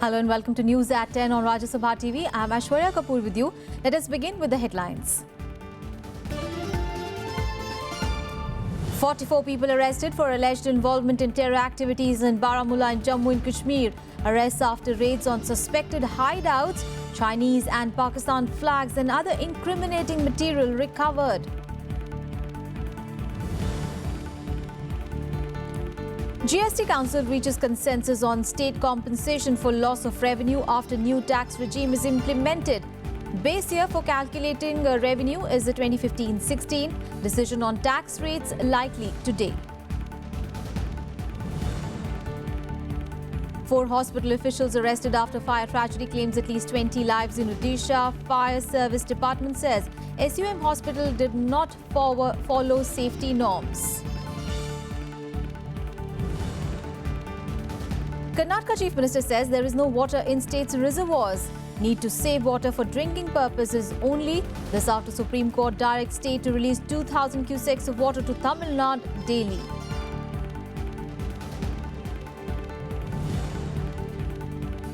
Hello and welcome to News at 10 on Rajya Sabha TV. I'm Aishwarya Kapoor with you. Let us begin with the headlines. 44 people arrested for alleged involvement in terror activities in Baramulla and Jammu and Kashmir. Arrests after raids on suspected hideouts, Chinese and Pakistan flags and other incriminating material recovered. GST Council reaches consensus on state compensation for loss of revenue after new tax regime is implemented. Base year for calculating revenue is the 2015-16. Decision on tax rates likely today. 4 hospital officials arrested after fire tragedy claims at least 20 lives in Odisha. Fire Service Department says SUM hospital did not follow safety norms. Karnataka Chief Minister says there is no water in state's reservoirs. Need to save water for drinking purposes only. This after Supreme Court directs state to release 2,000 cusecs of water to Tamil Nadu daily.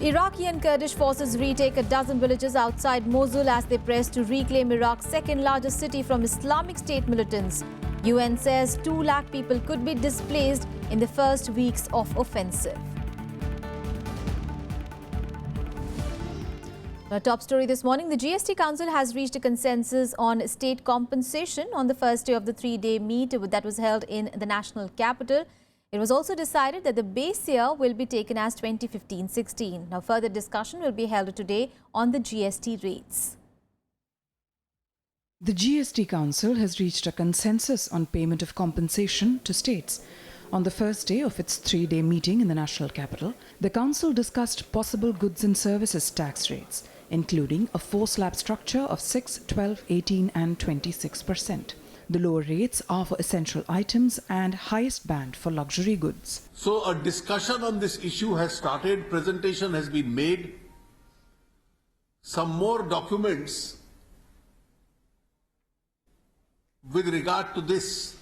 Iraqi and Kurdish forces retake a dozen villages outside Mosul as they press to reclaim Iraq's second largest city from Islamic State militants. UN says 2 lakh people could be displaced in the first weeks of offensive. Our top story this morning, the GST Council has reached a consensus on state compensation on the first day of the 3-day meet that was held in the national capital. It was also decided that the base year will be taken as 2015-16. Now, further discussion will be held today on the GST rates. The GST Council has reached a consensus on payment of compensation to states. On the first day of its 3-day meeting in the national capital, the Council discussed possible goods and services tax rates, including a 4-slab structure of 6, 12, 18 and 26%. The lower rates are for essential items and highest band for luxury goods. So a discussion on this issue has started, presentation has been made. Some more documents with regard to this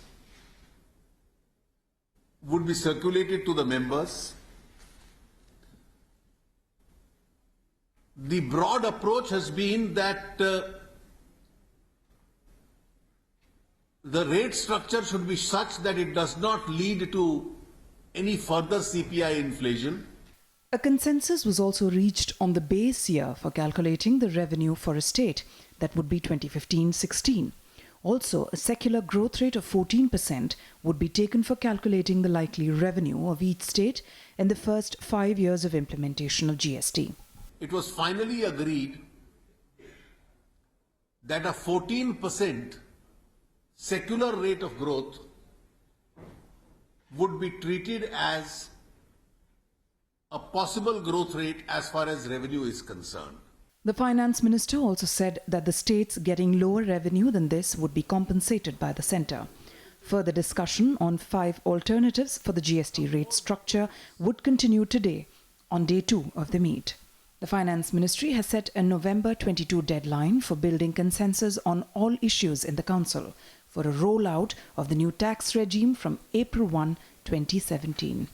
would be circulated to the members. The broad approach has been that the rate structure should be such that it does not lead to any further CPI inflation. A consensus was also reached on the base year for calculating the revenue for a state, that would be 2015-16. Also, a secular growth rate of 14% would be taken for calculating the likely revenue of each state in the first 5 years of implementation of GST. It was finally agreed that a 14% secular rate of growth would be treated as a possible growth rate as far as revenue is concerned. The Finance Minister also said that the states getting lower revenue than this would be compensated by the centre. Further discussion on 5 alternatives for the GST rate structure would continue today on day 2 of the meet. The Finance Ministry has set a November 22 deadline for building consensus on all issues in the Council for a rollout of the new tax regime from April 1, 2017.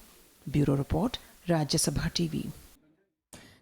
Bureau Report, Rajya Sabha TV.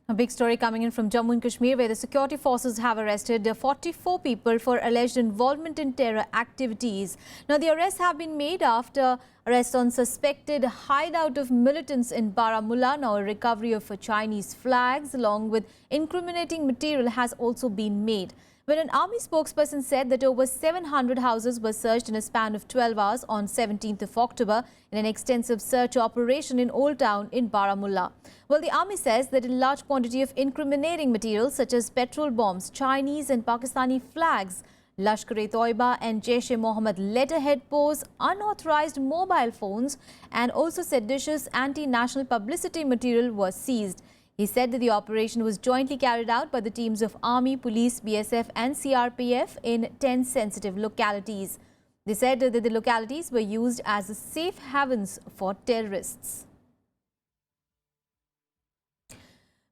A big story coming in from Jammu and Kashmir, where the security forces have arrested 44 people for alleged involvement in terror activities. Now, the arrests have been made after arrest on suspected hideout of militants in Baramulla. Now, a recovery of Chinese flags along with incriminating material has also been made. When an army spokesperson said that over 700 houses were searched in a span of 12 hours on 17th of October in an extensive search operation in Old Town in Baramulla. Well, the army says that a large quantity of incriminating materials such as petrol bombs, Chinese and Pakistani flags, Lashkar-e-Toiba and Jaish-e-Mohammed letterhead posts, unauthorized mobile phones and also seditious anti-national publicity material was seized. He said that the operation was jointly carried out by the teams of Army, Police, BSF and CRPF in 10 sensitive localities. They said that the localities were used as safe havens for terrorists.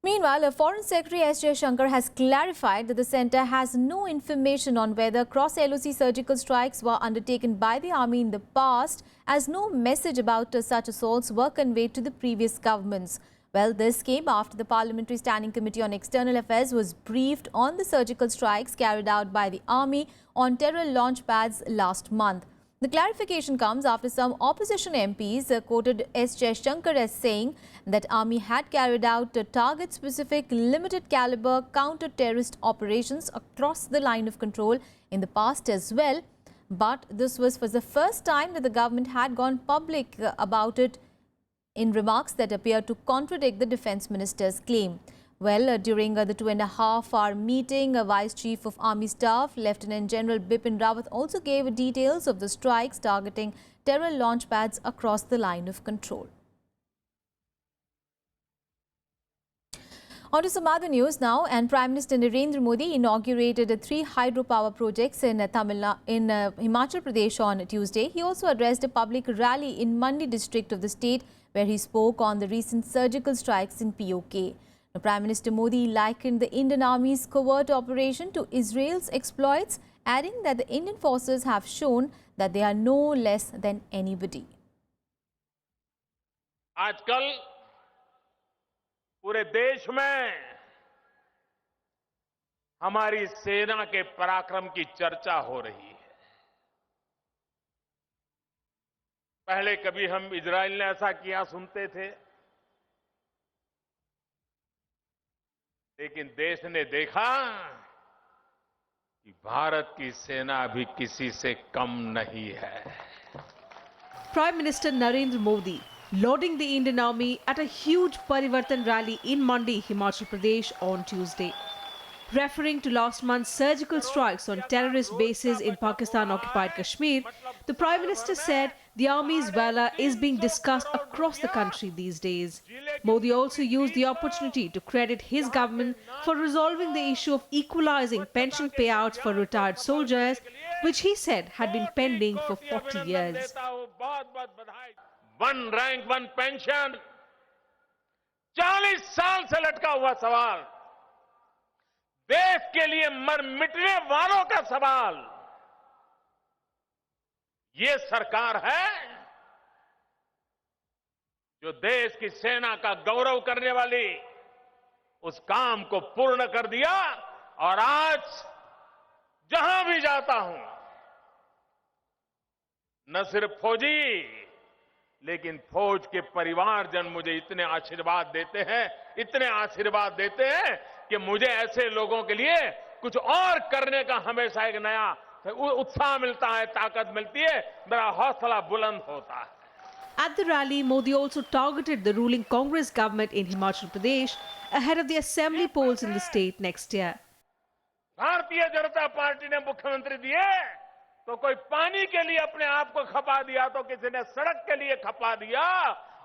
Meanwhile, Foreign Secretary S. Jaishankar has clarified that the centre has no information on whether cross-LOC surgical strikes were undertaken by the army in the past, as no message about such assaults were conveyed to the previous governments. Well, this came after the Parliamentary Standing Committee on External Affairs was briefed on the surgical strikes carried out by the army on terror launch pads last month. The clarification comes after some opposition MPs quoted S. Jaishankar as saying that army had carried out target-specific limited caliber counter-terrorist operations across the line of control in the past as well. But this was for the first time that the government had gone public about it in remarks that appear to contradict the Defence Minister's claim. Well, during the 2.5-hour meeting, Vice Chief of Army Staff, Lieutenant General Bipin Rawat, also gave details of the strikes targeting terror launch pads across the line of control. On to some other news now, and Prime Minister Narendra Modi inaugurated 3 hydropower projects in Himachal Pradesh on Tuesday. He also addressed a public rally in Mandi district of the state, where he spoke on the recent surgical strikes in POK. Now, Prime Minister Modi likened the Indian Army's covert operation to Israel's exploits, adding that the Indian forces have shown that they are no less than anybody. आजकल पूरे देश में हमारी सेना के पराक्रम की चर्चा हो रही है। पहले कभी हम इजराइल ने ऐसा किया सुनते थे, लेकिन देश ने देखा कि भारत की सेना भी किसी से कम नहीं है। Prime Minister Narendra Modi lauding the Indian Army at a huge Parivartan rally in Mandi, Himachal Pradesh on Tuesday. Referring to last month's surgical strikes on terrorist bases in Pakistan-occupied Kashmir, the Prime Minister said the Army's valor is being discussed across the country these days. Modi also used the opportunity to credit his government for resolving the issue of equalizing pension payouts for retired soldiers, which he said had been pending for 40 years. One rank, one pension, 40 साल से लटका हुआ सवाल, देश के लिए मर मिटने वालों का सवाल, ये सरकार है जो देश की सेना का गौरव करने वाली उस काम को पूर्ण कर दिया। और आज जहां भी जाता हूं, न सिर्फ फौजी लेकिन फौज के परिवारजन मुझे इतने आशीर्वाद देते हैं कि मुझे ऐसे लोगों के लिए कुछ और करने का हमेशा एक नया उत्साह मिलता है, ताकत मिलती है, मेरा हौसला बुलंद होता है। At the rally, Modi also targeted the ruling Congress government in Himachal Pradesh ahead of the assembly polls in the state next year. Bharatiya Janata party ने मुख्यमंत्री दिए तो कोई पानी के लिए अपने आप को खपा दिया, तो किसी ने सड़क के लिए खपा दिया,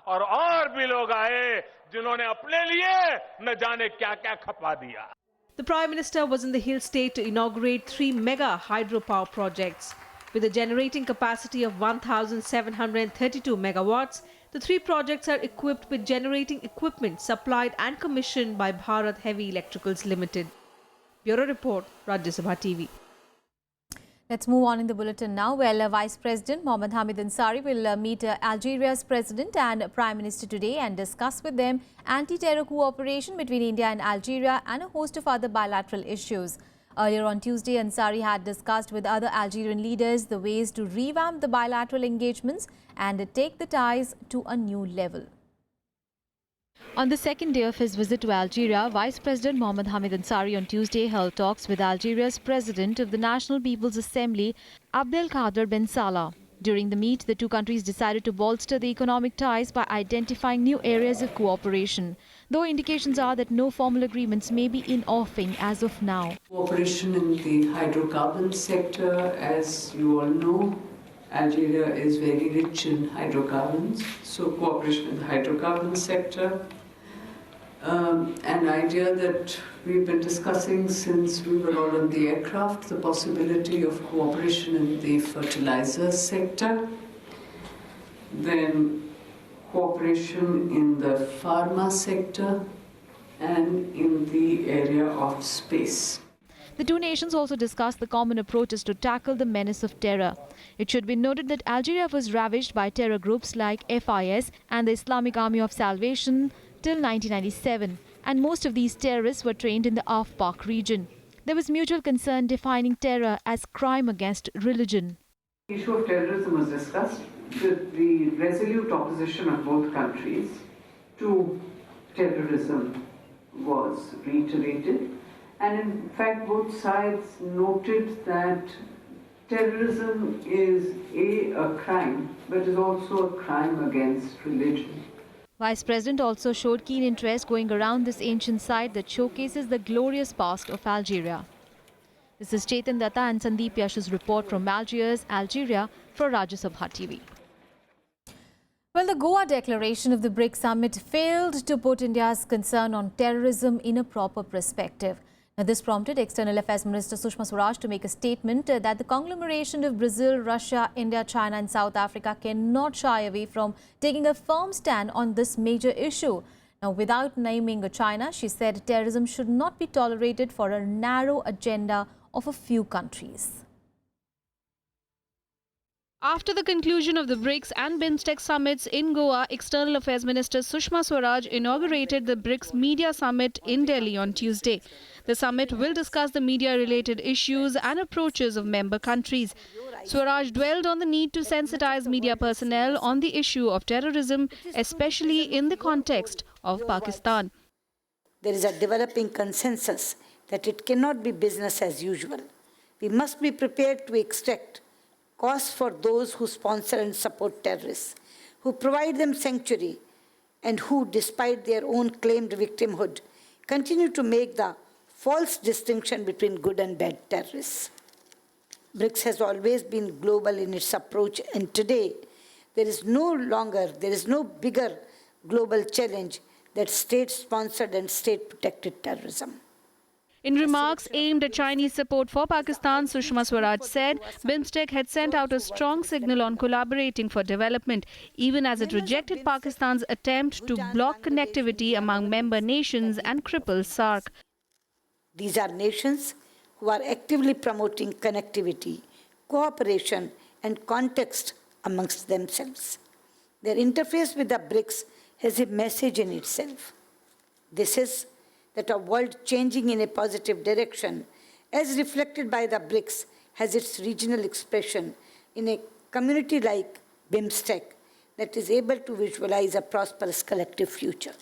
और भी लोग आए जिन्होंने अपने लिए न जाने क्या-क्या खपा दिया। The Prime Minister was in the Hill State to inaugurate 3 mega hydropower projects. With a generating capacity of 1,732 megawatts, the 3 projects are equipped with generating equipment supplied and commissioned by Bharat Heavy Electricals Limited. Bureau Report, Rajya Sabha TV. Let's move on in the bulletin now. Well, Vice President Mohammed Hamid Ansari will meet Algeria's President and Prime Minister today and discuss with them anti-terror cooperation between India and Algeria and a host of other bilateral issues. Earlier on Tuesday, Ansari had discussed with other Algerian leaders the ways to revamp the bilateral engagements and take the ties to a new level. On the second day of his visit to Algeria, Vice President Mohammed Hamid Ansari on Tuesday held talks with Algeria's President of the National People's Assembly, Abdelkader Ben Salah. During the meet, the two countries decided to bolster the economic ties by identifying new areas of cooperation, though indications are that no formal agreements may be in offing as of now. Cooperation in the hydrocarbon sector, as you all know, Algeria is very rich in hydrocarbons, so cooperation in the hydrocarbon sector. An idea that we've been discussing since we were all on the aircraft, the possibility of cooperation in the fertilizer sector, then cooperation in the pharma sector and in the area of space. The two nations also discussed the common approaches to tackle the menace of terror. It should be noted that Algeria was ravaged by terror groups like FIS and the Islamic Army of Salvation, till 1997, and most of these terrorists were trained in the Afpak region. There was mutual concern defining terror as crime against religion. The issue of terrorism was discussed with the resolute opposition of both countries to terrorism was reiterated, and in fact both sides noted that terrorism is a crime, but is also a crime against religion. Vice President also showed keen interest going around this ancient site that showcases the glorious past of Algeria. This is Chetan Datta and Sandeep Yash's report from Algiers, Algeria for Rajya Sabha TV. Well, the Goa declaration of the BRICS summit failed to put India's concern on terrorism in a proper perspective. Now, this prompted External Affairs Minister Sushma Swaraj to make a statement that the conglomeration of Brazil, Russia, India, China and South Africa cannot shy away from taking a firm stand on this major issue. Now, without naming China, she said terrorism should not be tolerated for a narrow agenda of a few countries. After the conclusion of the BRICS and BIMSTEC summits in Goa, External Affairs Minister Sushma Swaraj inaugurated the BRICS Media Summit in Delhi on Tuesday. The summit will discuss the media-related issues and approaches of member countries. Swaraj dwelled on the need to sensitize media personnel on the issue of terrorism, especially in the context of Pakistan. There is a developing consensus that it cannot be business as usual. We must be prepared to extract costs for those who sponsor and support terrorists, who provide them sanctuary, and who, despite their own claimed victimhood, continue to make the false distinction between good and bad terrorists. BRICS has always been global in its approach, and today there is no bigger global challenge than state-sponsored and state-protected terrorism. In remarks aimed at Chinese support for Pakistan, Sushma Swaraj said BIMSTEC had sent out a strong signal on collaborating for development, even as it rejected Pakistan's attempt to block connectivity among member nations and cripple SAARC. These are nations who are actively promoting connectivity, cooperation, and context amongst themselves. Their interface with the BRICS has a message in itself. This is that a world changing in a positive direction, as reflected by the BRICS, has its regional expression in a community like BIMSTEC that is able to visualize a prosperous collective future.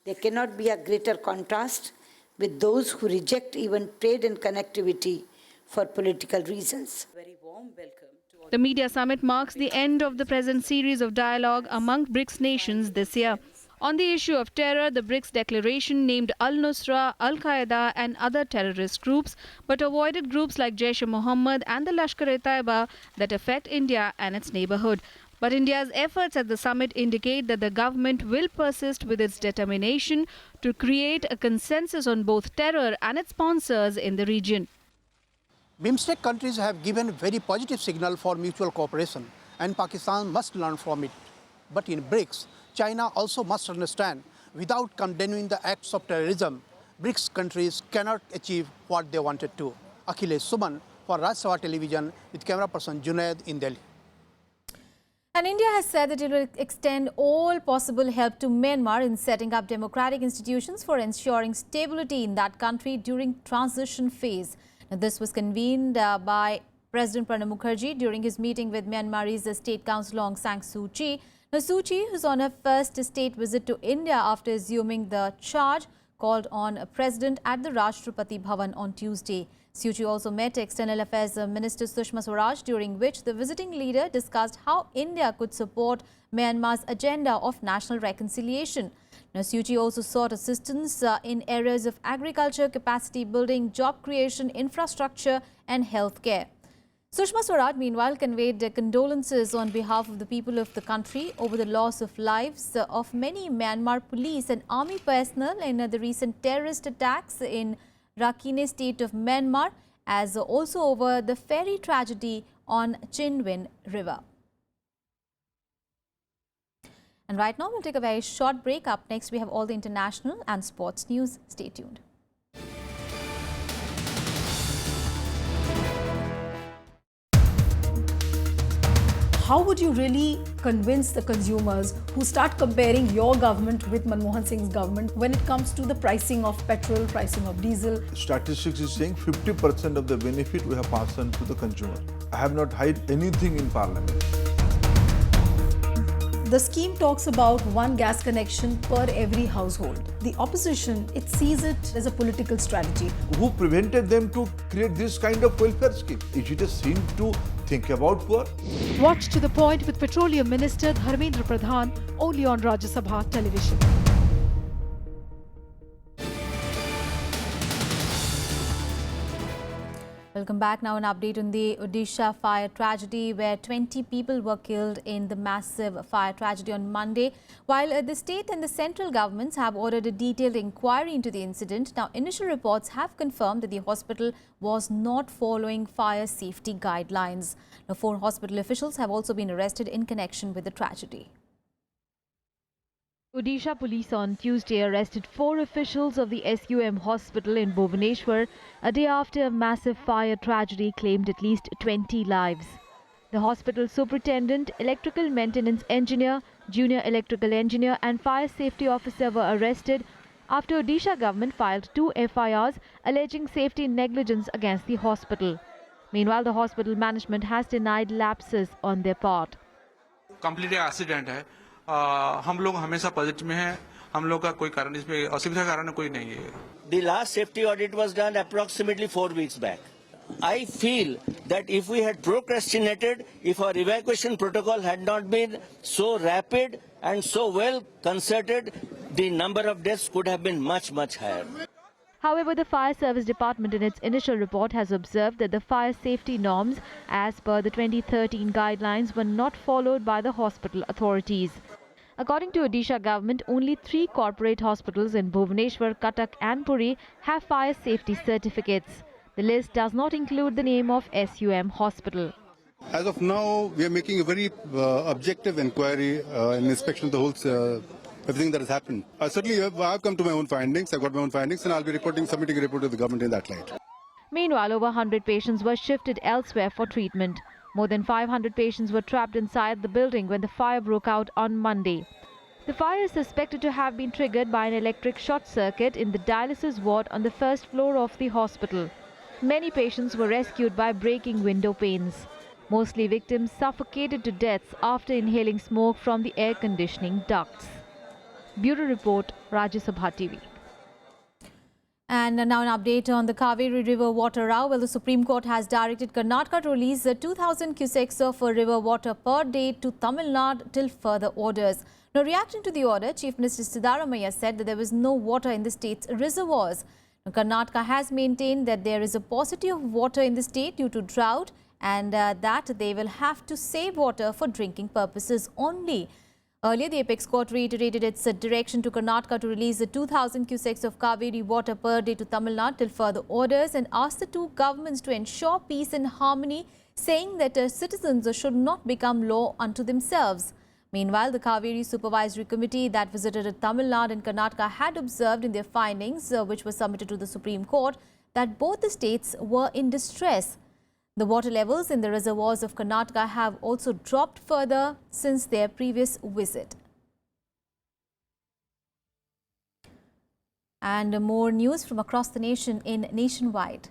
There cannot be a greater contrast with those who reject even trade and connectivity for political reasons. Very warm welcome to all. The media summit marks the end of the present series of dialogue among BRICS nations this year. On the issue of terror, the BRICS declaration named Al-Nusra, Al-Qaeda and other terrorist groups, but avoided groups like Jaish-e-Mohammed and the Lashkar-e-Taiba that affect India and its neighborhood. But India's efforts at the summit indicate that the government will persist with its determination to create a consensus on both terror and its sponsors in the region. BIMSTEC countries have given very positive signal for mutual cooperation, and Pakistan must learn from it. But in BRICS, China also must understand, without condemning the acts of terrorism, BRICS countries cannot achieve what they wanted to. Akhilesh Suman for Rajya Sabha Television with camera person Junaid in Delhi. And India has said that it will extend all possible help to Myanmar in setting up democratic institutions for ensuring stability in that country during transition phase. Now, this was convened by President Pranab Mukherjee during his meeting with Myanmar's State Council Aung San Suu Kyi. Now, Suu Kyi, who's on her first state visit to India after assuming the charge, called on a president at the Rashtrapati Bhavan on Tuesday. Suu Kyi also met External Affairs Minister Sushma Swaraj, during which the visiting leader discussed how India could support Myanmar's agenda of national reconciliation. Now, Suu Kyi also sought assistance in areas of agriculture, capacity building, job creation, infrastructure and healthcare. Sushma Swaraj, meanwhile, conveyed condolences on behalf of the people of the country over the loss of lives of many Myanmar police and army personnel in the recent terrorist attacks in Rakhine state of Myanmar, as also over the ferry tragedy on Chinwin River. And right now, we'll take a very short break. Up next, we have all the international and sports news. Stay tuned. how would you really convince the consumers who start comparing your government with Manmohan Singh's government when it comes to the pricing of petrol, pricing of diesel? Statistics is saying 50% of the benefit we have passed on to the consumer. I have not hid anything in Parliament. The scheme talks about one gas connection per every household. The opposition, it sees it as a political strategy. Who prevented them to create this kind of welfare scheme? Is it a sin to think about poor? Watch To The Point with Petroleum Minister Dharmendra Pradhan only on Rajya Sabha television. Welcome back. Now an update on the Odisha fire tragedy where 20 people were killed in the massive fire tragedy on Monday. While the state and the central governments have ordered a detailed inquiry into the incident, now initial reports have confirmed that the hospital was not following fire safety guidelines. Now 4 hospital officials have also been arrested in connection with the tragedy. Odisha police on Tuesday arrested 4 officials of the SUM hospital in Bhubaneswar a day after a massive fire tragedy claimed at least 20 lives. The hospital superintendent, electrical maintenance engineer, junior electrical engineer and fire safety officer were arrested after Odisha government filed 2 FIRs alleging safety negligence against the hospital. Meanwhile, the hospital management has denied lapses on their part. Completely accident है. हम लोग हमेशा positive में हैं. हम लोग का कोई कारण इसमें असुविधा कारण कोई नहीं है. The last safety audit was done approximately 4 weeks back. I feel that if we had procrastinated, if our evacuation protocol had not been so rapid and so well concerted, the number of deaths could have been much, much higher. However, the Fire Service Department in its initial report has observed that the fire safety norms as per the 2013 guidelines were not followed by the hospital authorities. According to Odisha government, only 3 corporate hospitals in Bhubaneswar, Cuttack and Puri have fire safety certificates. The list does not include the name of SUM hospital. As of now, we are making a very objective inquiry and inspection of the whole everything that has happened. Certainly, I've come to my own findings. I've got my own findings, and I'll be submitting a report to the government in that light. Meanwhile, over 100 patients were shifted elsewhere for treatment. More than 500 patients were trapped inside the building when the fire broke out on Monday. The fire is suspected to have been triggered by an electric short circuit in the dialysis ward on the first floor of the hospital. Many patients were rescued by breaking window panes. Mostly victims suffocated to death after inhaling smoke from the air conditioning ducts. Bureau Report, Rajya Sabha TV. And now an update on the Kaveri River water row. Well, the Supreme Court has directed Karnataka to release 2,000 cusecs of river water per day to Tamil Nadu till further orders. Now, reacting to the order, Chief Minister Siddaramaiah said that there was no water in the state's reservoirs. Now, Karnataka has maintained that there is a paucity of water in the state due to drought and that they will have to save water for drinking purposes only. Earlier, the Apex Court reiterated its direction to Karnataka to release 2,000 cusecs of Kaveri water per day to Tamil Nadu till further orders and asked the 2 governments to ensure peace and harmony, saying that citizens should not become law unto themselves. Meanwhile, the Kaveri Supervisory Committee that visited Tamil Nadu and Karnataka had observed in their findings, which were submitted to the Supreme Court, that both the states were in distress. The water levels in the reservoirs of Karnataka have also dropped further since their previous visit. And more news from across the nation in Nationwide.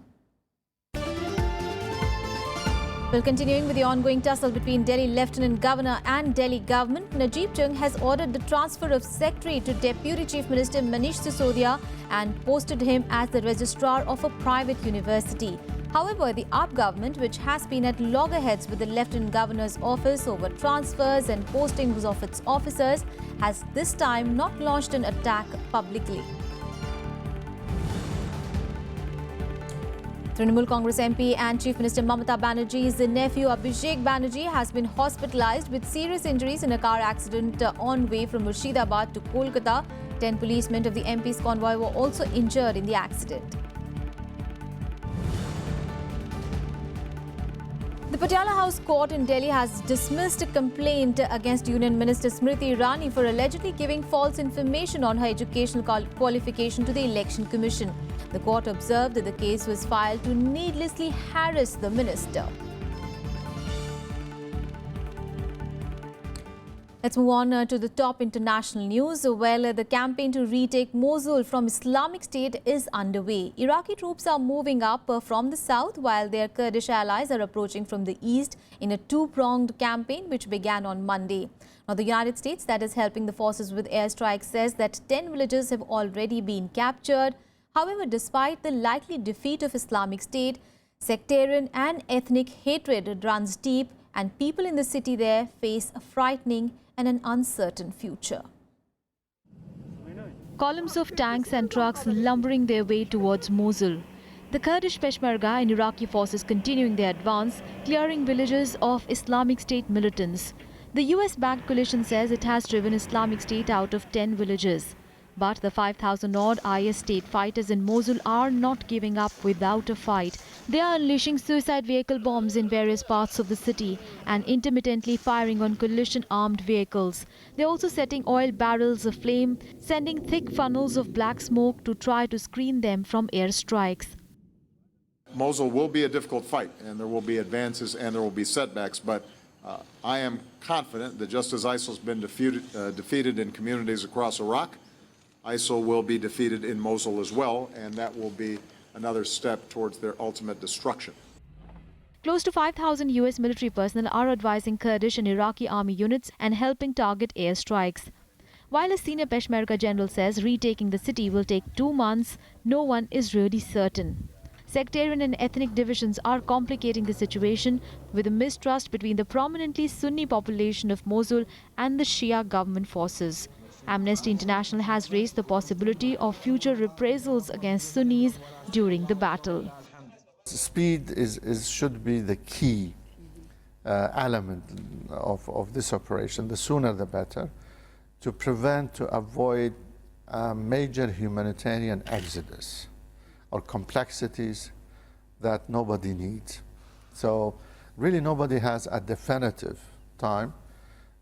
Well, continuing with the ongoing tussle between Delhi Lieutenant Governor and Delhi government, Najib Jung has ordered the transfer of Secretary to Deputy Chief Minister Manish Sisodia and posted him as the registrar of a private university. However, the AAP government, which has been at loggerheads with the Lieutenant Governor's office over transfers and postings of its officers, has this time not launched an attack publicly. Trinamool Congress MP and Chief Minister Mamata Banerjee's nephew Abhishek Banerjee has been hospitalized with serious injuries in a car accident on way from Murshidabad to Kolkata. 10 policemen of the MP's convoy were also injured in the accident. The Patiala House Court in Delhi has dismissed a complaint against Union Minister Smriti Irani for allegedly giving false information on her educational qualification to the Election Commission. The court observed that the case was filed to needlessly harass the minister. Let's move on to the top international news. Well, the campaign to retake Mosul from Islamic State is underway. Iraqi troops are moving up from the south while their Kurdish allies are approaching from the east in a two-pronged campaign which began on Monday. Now, the United States, that is helping the forces with airstrikes, says that 10 villages have already been captured. However, despite the likely defeat of Islamic State, sectarian and ethnic hatred runs deep and people in the city there face a frightening and an uncertain future. Columns of tanks and trucks lumbering their way towards Mosul. The Kurdish Peshmerga and Iraqi forces continuing their advance, clearing villages of Islamic State militants. The US-backed coalition says it has driven Islamic State out of 10 villages. But the 5,000-odd IS state fighters in Mosul are not giving up without a fight. They are unleashing suicide vehicle bombs in various parts of the city and intermittently firing on coalition-armed vehicles. They're also setting oil barrels aflame, sending thick funnels of black smoke to try to screen them from airstrikes. Mosul will be a difficult fight, and there will be advances and there will be setbacks, but I am confident that just as ISIL's been defeated in communities across Iraq, ISIL will be defeated in Mosul as well, and that will be another step towards their ultimate destruction. Close to 5,000 US military personnel are advising Kurdish and Iraqi army units and helping target airstrikes. While a senior Peshmerga general says retaking the city will take 2 months, no one is really certain. Sectarian and ethnic divisions are complicating the situation, with a mistrust between the prominently Sunni population of Mosul and the Shia government forces. Amnesty International has raised the possibility of future reprisals against Sunnis during the battle. Speed should be the key element of this operation. The sooner the better, to avoid a major humanitarian exodus or complexities that nobody needs. So really nobody has a definitive time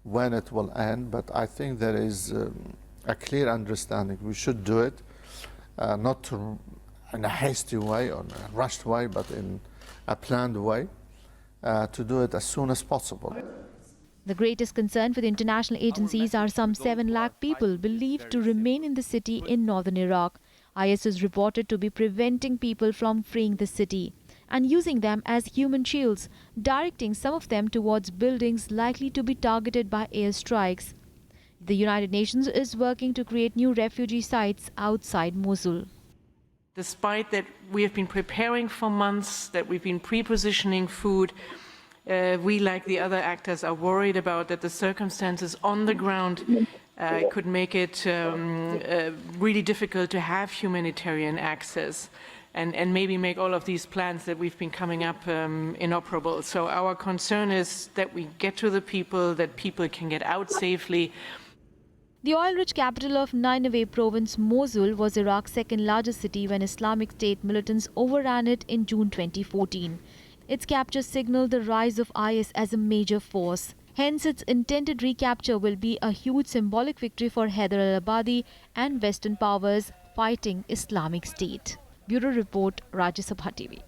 when it will end, but I think there is a clear understanding. We should do it, not in a hasty way or a rushed way, but in a planned way, to do it as soon as possible. The greatest concern for the international agencies are some 7 lakh people believed to remain in the city in northern Iraq. IS is reported to be preventing people from freeing the city and using them as human shields, directing some of them towards buildings likely to be targeted by airstrikes. The United Nations is working to create new refugee sites outside Mosul. Despite that we have been preparing for months, that we've been pre-positioning food, we, like the other actors, are worried about that the circumstances on the ground could make it really difficult to have humanitarian access and maybe make all of these plans that we've been coming up inoperable. So our concern is that we get to the people, that people can get out safely. The oil-rich capital of Nineveh province, Mosul, was Iraq's second largest city when Islamic State militants overran it in June 2014. Its capture signaled the rise of IS as a major force. Hence, its intended recapture will be a huge symbolic victory for Haider al-Abadi and Western powers fighting Islamic State. Bureau Report, Rajya Sabha TV.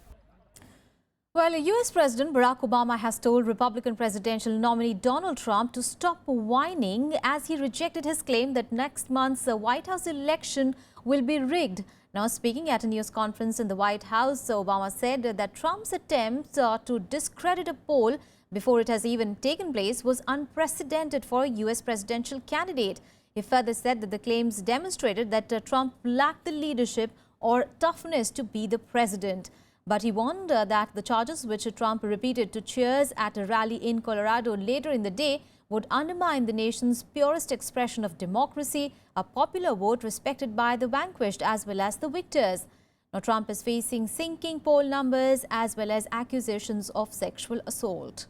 Well, US President Barack Obama has told Republican presidential nominee Donald Trump to stop whining as he rejected his claim that next month's White House election will be rigged. Now, speaking at a news conference in the White House, Obama said that Trump's attempt to discredit a poll before it has even taken place was unprecedented for a US presidential candidate. He further said that the claims demonstrated that Trump lacked the leadership or toughness to be the president. But he warned that the charges which Trump repeated to cheers at a rally in Colorado later in the day would undermine the nation's purest expression of democracy, a popular vote respected by the vanquished as well as the victors. Now, Trump is facing sinking poll numbers as well as accusations of sexual assault.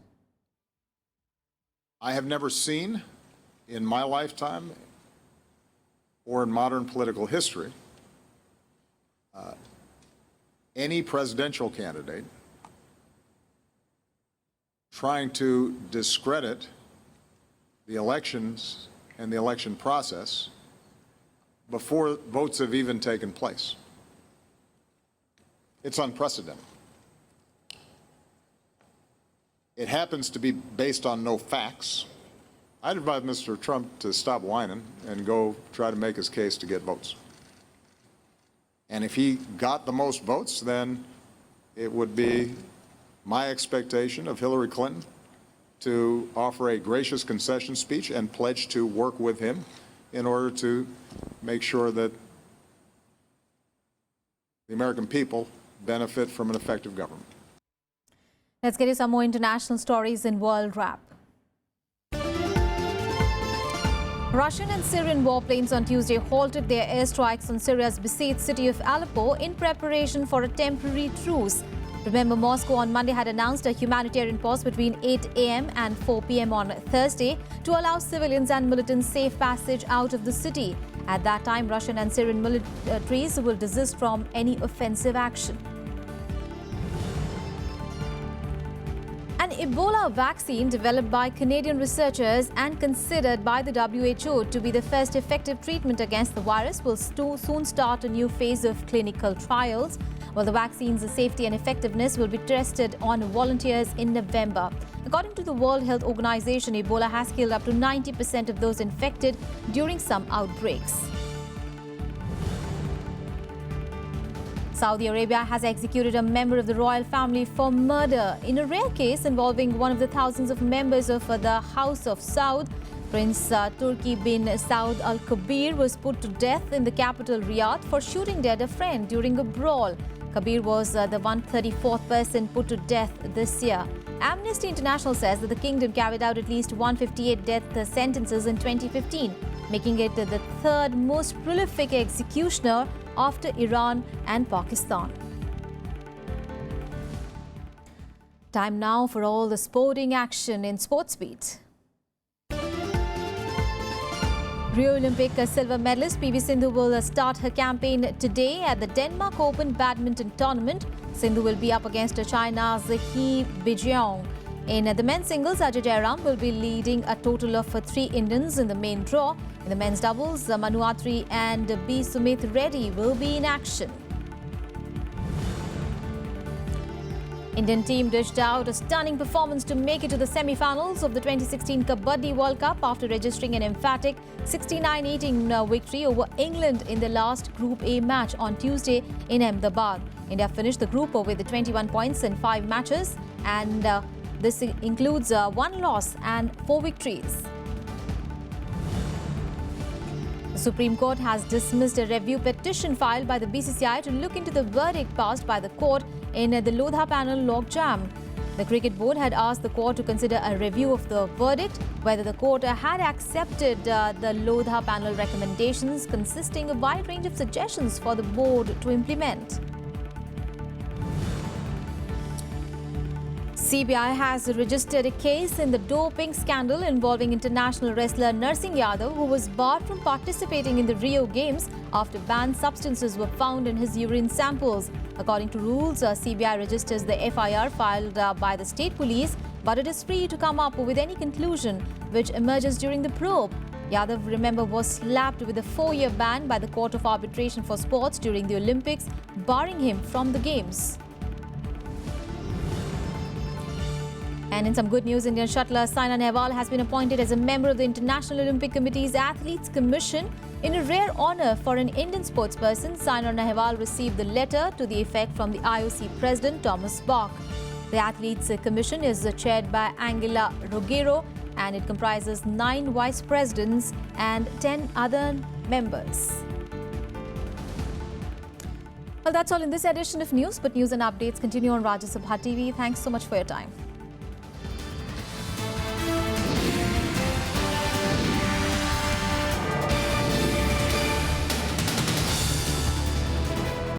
I have never seen in my lifetime or in modern political history any presidential candidate trying to discredit the elections and the election process before votes have even taken place. It's unprecedented. It happens to be based on no facts. I'd advise Mr. Trump to stop whining and go try to make his case to get votes. And if he got the most votes, then it would be my expectation of Hillary Clinton to offer a gracious concession speech and pledge to work with him in order to make sure that the American people benefit from an effective government. Let's get you some more international stories in World Wrap. Russian and Syrian warplanes on Tuesday halted their airstrikes on Syria's besieged city of Aleppo in preparation for a temporary truce. Remember, Moscow on Monday had announced a humanitarian pause between 8 a.m. and 4 p.m. on Thursday to allow civilians and militants safe passage out of the city. At that time, Russian and Syrian militaries will desist from any offensive action. An Ebola vaccine developed by Canadian researchers and considered by the WHO to be the first effective treatment against the virus will soon start a new phase of clinical trials, while the vaccine's safety and effectiveness will be tested on volunteers in November. According to the World Health Organization, Ebola has killed up to 90% of those infected during some outbreaks. Saudi Arabia has executed a member of the royal family for murder in a rare case involving one of the thousands of members of the House of Saud. Prince Turki bin Saud Al Kabir was put to death in the capital Riyadh for shooting dead a friend during a brawl. Kabir was the 134th person put to death this year. Amnesty International says that the kingdom carried out at least 158 death sentences in 2015, making it the third most prolific executioner after Iran and Pakistan. Time now for all the sporting action in Sports Beat. Rio Olympic silver medalist PV Sindhu will start her campaign today at the Denmark Open badminton tournament. Sindhu will be up against China's He Bijiong. In the men's singles, Ajay Jairam will be leading a total of 3 Indians in the main draw. In the men's doubles, Manu Atri and B. Sumit Reddy will be in action. Indian team dished out a stunning performance to make it to the semi-finals of the 2016 Kabaddi World Cup after registering an emphatic 69-18 victory over England in the last Group A match on Tuesday in Ahmedabad. India finished the group with 21 points in 5 matches, and this includes 1 loss and 4 victories. The Supreme Court has dismissed a review petition filed by the BCCI to look into the verdict passed by the court in the Lodha panel logjam. The Cricket Board had asked the court to consider a review of the verdict, whether the court had accepted the Lodha panel recommendations, consisting of a wide range of suggestions for the board to implement. CBI has registered a case in the doping scandal involving international wrestler Narsingh Yadav, who was barred from participating in the Rio Games after banned substances were found in his urine samples. According to rules, CBI registers the FIR filed by the state police, but it is free to come up with any conclusion which emerges during the probe. Yadav, remember, was slapped with a 4-year ban by the Court of Arbitration for Sports during the Olympics, barring him from the Games. And in some good news, Indian shuttler Saina Nehwal has been appointed as a member of the International Olympic Committee's Athletes Commission. In a rare honour for an Indian sportsperson, Saina Nehwal received the letter to the effect from the IOC President Thomas Bach. The Athletes Commission is chaired by Angela Rogero, and it comprises 9 vice presidents and 10 other members. Well, that's all in this edition of news, but news and updates continue on Rajya Sabha TV. Thanks so much for your time.